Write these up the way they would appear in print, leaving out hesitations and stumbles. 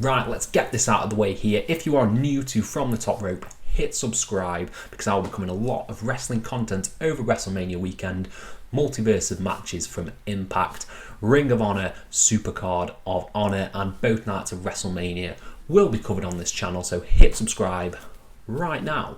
Right, let's get this out of the way here. If you are new to From the Top Rope, hit subscribe because I'll be covering a lot of wrestling content over WrestleMania weekend, multiverse of matches from Impact, Ring of Honor, Supercard of Honor, and both nights of WrestleMania will be covered on this channel, so hit subscribe right now.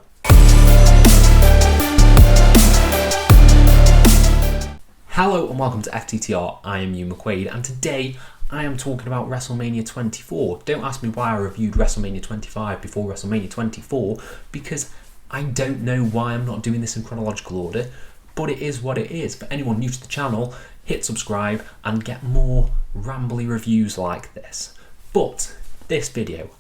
Hello and welcome to FTTR, I am Hugh McQuaid, and today I am talking about WrestleMania 24. Don't ask me why I reviewed WrestleMania 25 before WrestleMania 24, because I don't know why I'm not doing this in chronological order, but it is what it is. For anyone new to the channel, hit subscribe and get more rambly reviews like this. But this video,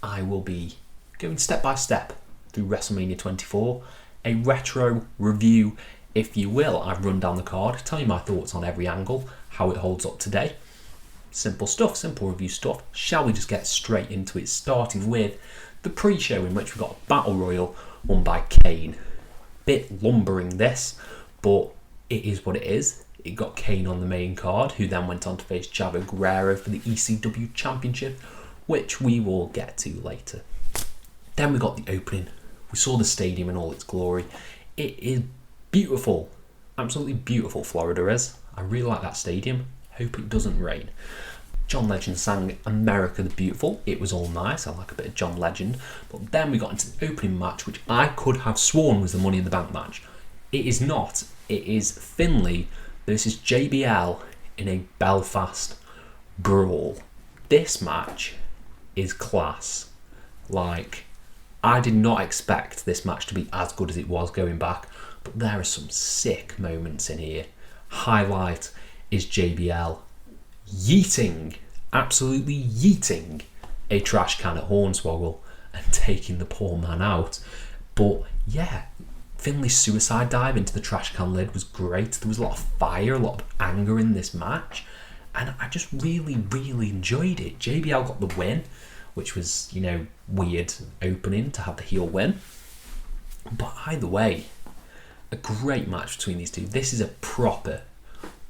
I will be going step by step through WrestleMania 24, a retro review, if you will. I've run down the card, tell you my thoughts on every angle, how it holds up today. Simple stuff, simple review stuff. Shall we just get straight into it, starting with the pre-show, in which we've got a Battle Royal won by Kane. Bit lumbering this, but it is what it is. It got Kane on the main card, who then went on to face Chad Guerrero for the ECW Championship, which we will get to later. Then we got the opening. We saw the stadium in all its glory. It is beautiful, absolutely beautiful. Florida is. I really like that stadium. Hope it doesn't rain. John Legend sang America the Beautiful. It was all nice. I like a bit of John Legend. But then we got into the opening match, which I could have sworn was the Money in the Bank match. It is not. It is Finlay versus JBL in a Belfast Brawl. This match is class. Like, I did not expect this match to be as good as it was going back, but there are some sick moments in here. Highlight is JBL yeeting, absolutely yeeting a trash can at Hornswoggle and taking the poor man out. But yeah, Finlay's suicide dive into the trash can lid was great. There was a lot of fire, a lot of anger in this match, and I just really enjoyed it. JBL got the win, which was, you know, weird opening to have the heel win. But either way, a great match between these two. This is a proper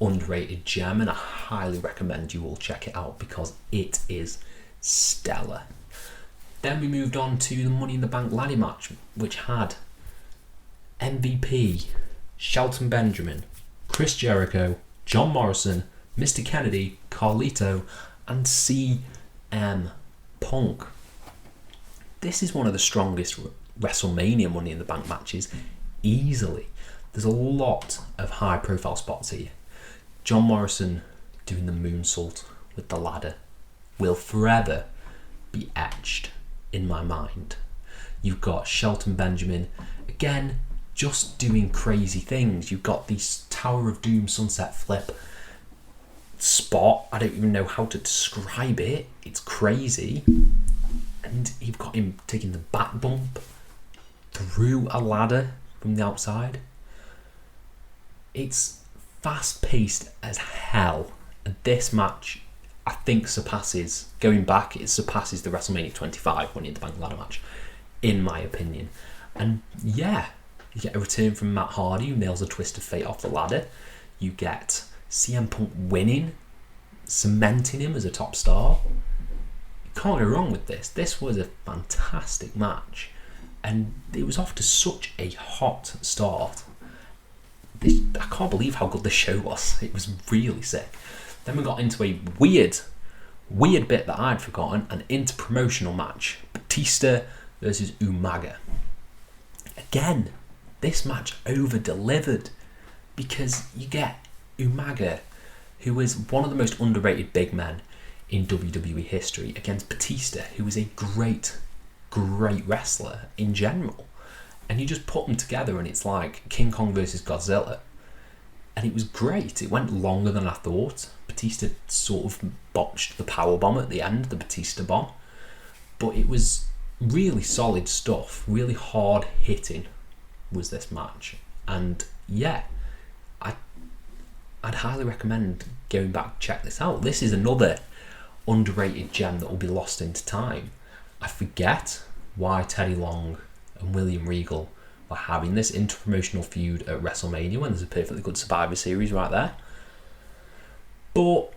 underrated gem, and I highly recommend you all check it out because it is stellar. Then we moved on to the Money in the Bank ladder match, which had MVP, Shelton Benjamin, Chris Jericho, John Morrison, Mr. Kennedy, Carlito, and CM Punk. This is one of the strongest WrestleMania Money in the Bank matches, easily. There's a lot of high profile spots here. John Morrison doing the moonsault with the ladder will forever be etched in my mind. You've got Shelton Benjamin, again, just doing crazy things. You've got this Tower of Doom sunset flip spot. I don't even know how to describe it. It's crazy. And you've got him taking the back bump through a ladder from the outside. It's fast-paced as hell. And this match, I think, surpasses the WrestleMania 25 Money in the Bank ladder match, in my opinion. And yeah, you get a return from Matt Hardy, who nails a twist of fate off the ladder. You get CM Punk winning, cementing him as a top star. You can't go wrong with this. This was a fantastic match, and it was off to such a hot start. I can't believe how good the show was. It was really sick. Then we got into a weird bit that I'd forgotten, an interpromotional match. Batista versus Umaga. Again, this match over-delivered, because you get Umaga, who is one of the most underrated big men in WWE history, against Batista, who is a great wrestler in general. And you just put them together and it's like King Kong versus Godzilla. And it was great. It went longer than I thought. Batista sort of botched the powerbomb at the end, the Batista bomb. But it was really solid stuff. Really hard hitting was this match. And yeah, I'd highly recommend going back to check this out. This is another underrated gem that will be lost into time. I forget why Teddy Long and William Regal were having this interpromotional feud at WrestleMania when there's a perfectly good Survivor Series right there. But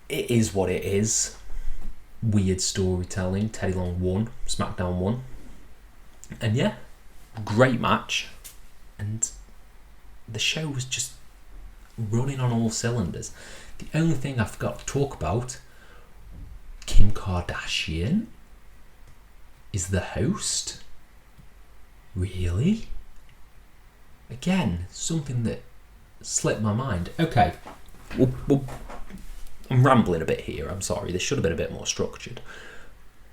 it is what it is. weird storytelling. Teddy Long won, SmackDown won. And yeah, great match. And the show was just running on all cylinders. The only thing I forgot to talk about, Kim Kardashian is the host. Really? Again, something that slipped my mind. Okay, I'm rambling a bit here. I'm sorry. This should have been a bit more structured.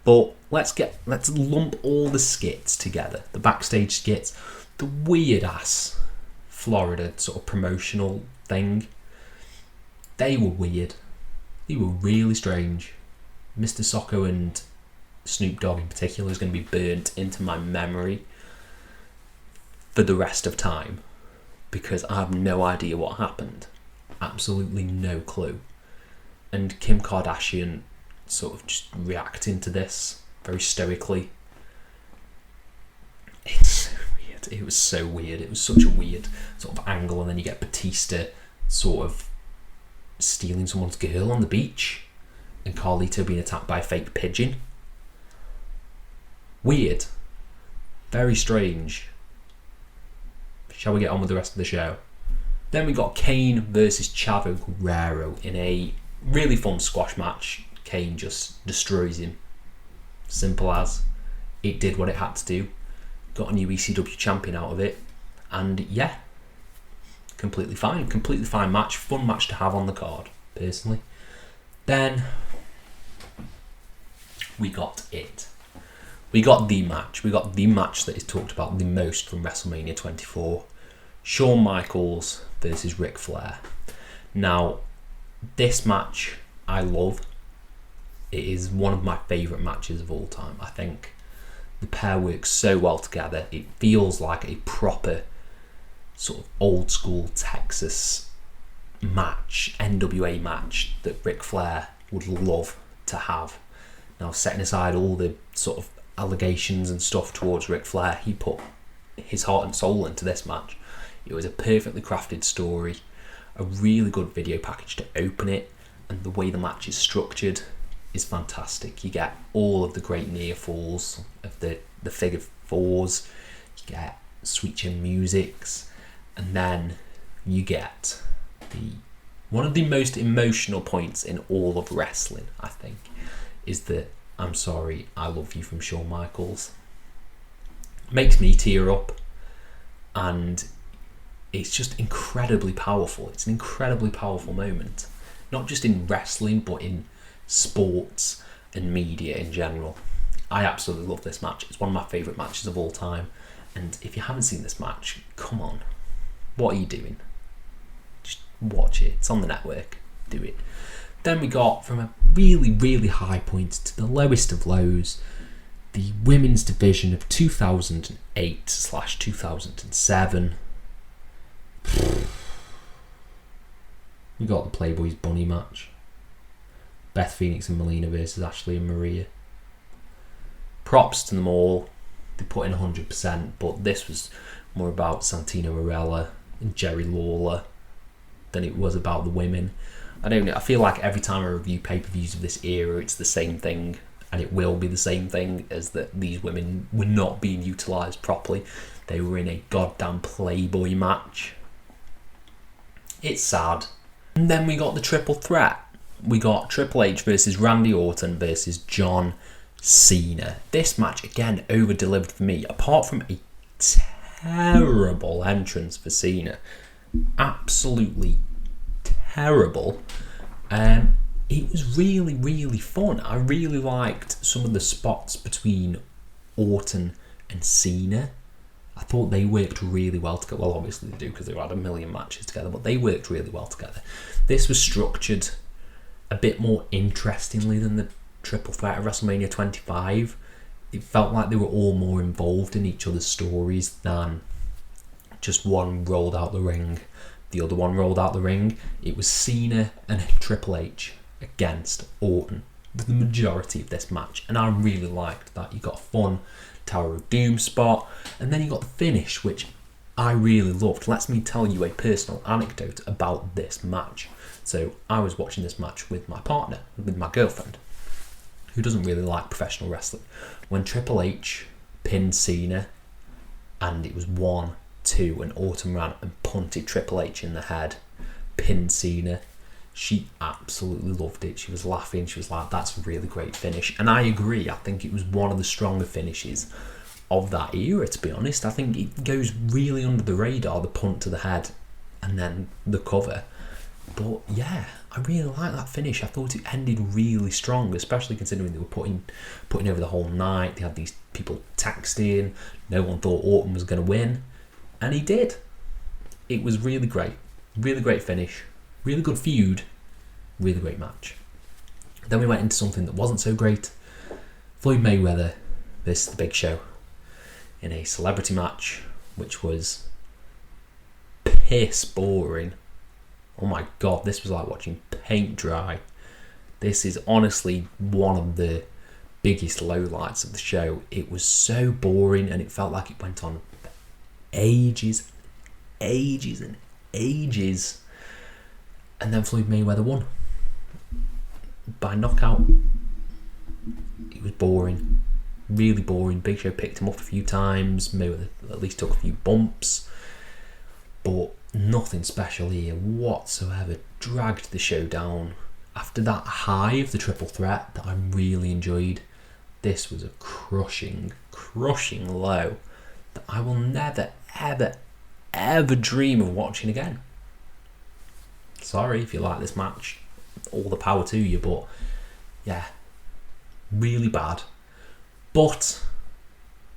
But let's lump all the skits together. The backstage skits, the weird ass Florida sort of promotional thing. They were weird. They were really strange. Mr. Socko and Snoop Dogg in particular is going to be burnt into my memory for the rest of time, because I have no idea what happened. Absolutely no clue. And Kim Kardashian sort of just reacting to this very stoically. It's so weird. It was so weird. It was such a weird sort of angle, and then you get Batista sort of stealing someone's girl on the beach, and Carlito being attacked by a fake pigeon. Weird. Very strange. Shall we get on with the rest of the show? Then we got Kane versus Chad Guerrero in a really fun squash match. Kane just destroys him. Simple as. It did what it had to do. Got a new ECW champion out of it. And yeah, completely fine. Completely fine match. Fun match to have on the card, personally. Then we got it. We got the match. We got the match that is talked about the most from WrestleMania 24. Shawn Michaels versus Ric Flair. Now, this match I love. It is one of my favourite matches of all time. I think the pair works so well together. It feels like a proper sort of old school Texas match, NWA match that Ric Flair would love to have. Now, setting aside all the sort of allegations and stuff towards Ric Flair, he put his heart and soul into this match. It was a perfectly crafted story, a really good video package to open it, and the way the match is structured is fantastic. You get all of the great near falls of the figure fours, you get sweet chin musics, and then you get one of the most emotional points in all of wrestling, I think, is the "I'm sorry, I love you" from Shawn Michaels. Makes me tear up, and it's just incredibly powerful. It's an incredibly powerful moment, not just in wrestling, but in sports and media in general. I absolutely love this match. It's one of my favourite matches of all time. And if you haven't seen this match, come on. What are you doing? Just watch it. It's on the network. Do it. Then we got, from a really, really high point to the lowest of lows, the women's division of 2008/2007. We got the Playboy's Bunny match. Beth Phoenix and Melina versus Ashley and Maria. Props to them all. They put in 100%, but this was more about Santino Marella and Jerry Lawler than it was about the women. I don't know. I feel like every time I review pay-per-views of this era, it's the same thing, and it will be the same thing, as that these women were not being utilised properly. They were in a goddamn Playboy match. It's sad. And then we got the triple threat. We got Triple H versus Randy Orton versus John Cena. This match, again, over-delivered for me, apart from a terrible entrance for Cena. Absolutely terrible. It was really, really fun. I really liked some of the spots between Orton and Cena. I thought they worked really well together. Well, obviously they do, because they've had a million matches together, but they worked really well together. This was structured a bit more interestingly than the triple threat of WrestleMania 25. It felt like they were all more involved in each other's stories than just one rolled out the ring, the other one rolled out the ring. It was Cena and Triple H against Orton for the majority of this match, and I really liked that. You got a fun Tower of Doom spot, and then you got the finish, which I really loved. Let me tell you a personal anecdote about this match. So I was watching this match with my partner, with my girlfriend, who doesn't really like professional wrestling, when Triple H pinned Cena and it was 1-2 and Orton ran and punted Triple H in the head, pinned Cena, she absolutely loved it. She was laughing. She was like, that's a really great finish. And I agree. I think it was one of the stronger finishes of that era, to be honest. I think it goes really under the radar, the punt to the head and then the cover. But yeah, I really like that finish. I thought it ended really strong, especially considering they were putting over the whole night. They had these people texting. No one thought Orton was going to win. And he did. It was really great. Really great finish. Really good feud. Really great match. Then we went into something that wasn't so great. Floyd Mayweather versus The Big Show in a celebrity match, which was piss boring. Oh my god, this was like watching paint dry. This is honestly one of the biggest lowlights of the show. It was so boring and it felt like it went on for ages, ages and ages. And then Floyd Mayweather won by knockout. It was boring, really boring. Big Show picked him up a few times. Mayweather at least took a few bumps, but nothing special here whatsoever. Dragged the show down. After that high of the triple threat that I really enjoyed, this was a crushing low that I will never, ever dream of watching again. Sorry if you like this match, all the power to you, but yeah, really bad. But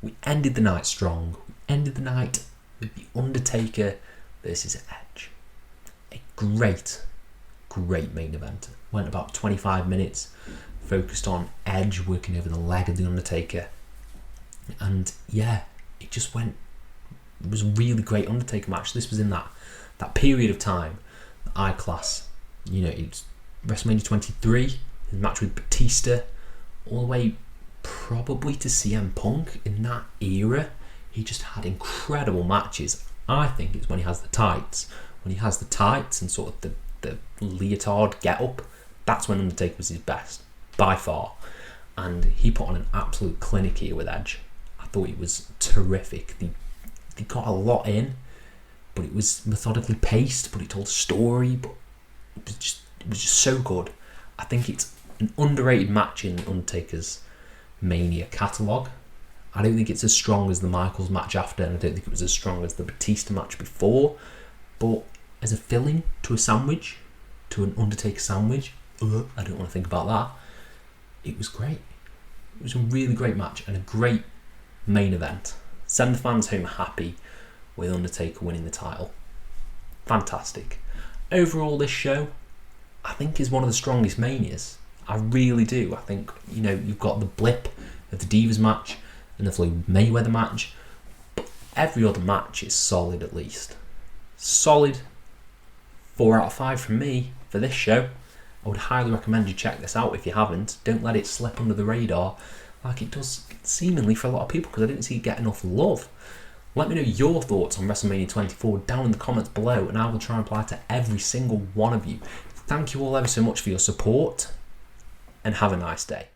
we ended the night strong. We ended the night with The Undertaker versus Edge. A great main event. Went about 25 minutes, focused on Edge working over the leg of The Undertaker. And yeah, it was a really great Undertaker match. This was in that period of time, the I-Class. You know, it's WrestleMania 23, his match with Batista, all the way probably to CM Punk. In that era, he just had incredible matches. I think it's when he has the tights. When he has the tights and sort of the leotard get-up, that's when Undertaker was his best, by far. And he put on an absolute clinic here with Edge. I thought it was terrific. They got a lot in, but it was methodically paced, but it told a story, but it was just so good. I think it's an underrated match in Undertaker's Mania catalogue. I don't think it's as strong as the Michaels match after, and I don't think it was as strong as the Batista match before, but as a filling to a sandwich, to an Undertaker sandwich, I don't want to think about that. It was great. It was a really great match and a great main event. Send the fans home happy with Undertaker winning the title. Fantastic. Overall, this show, I think, is one of the strongest Manias. I really do. I think, you know, you've got the blip of the Divas match and the Floyd Mayweather match, but every other match is solid at least. Solid. 4 out of 5 from me for this show. I would highly recommend you check this out if you haven't. Don't let it slip under the radar like it does seemingly for a lot of people, because I didn't see it get enough love. Let me know your thoughts on WrestleMania 24 down in the comments below, and I will try and reply to every single one of you. Thank you all ever so much for your support, and have a nice day.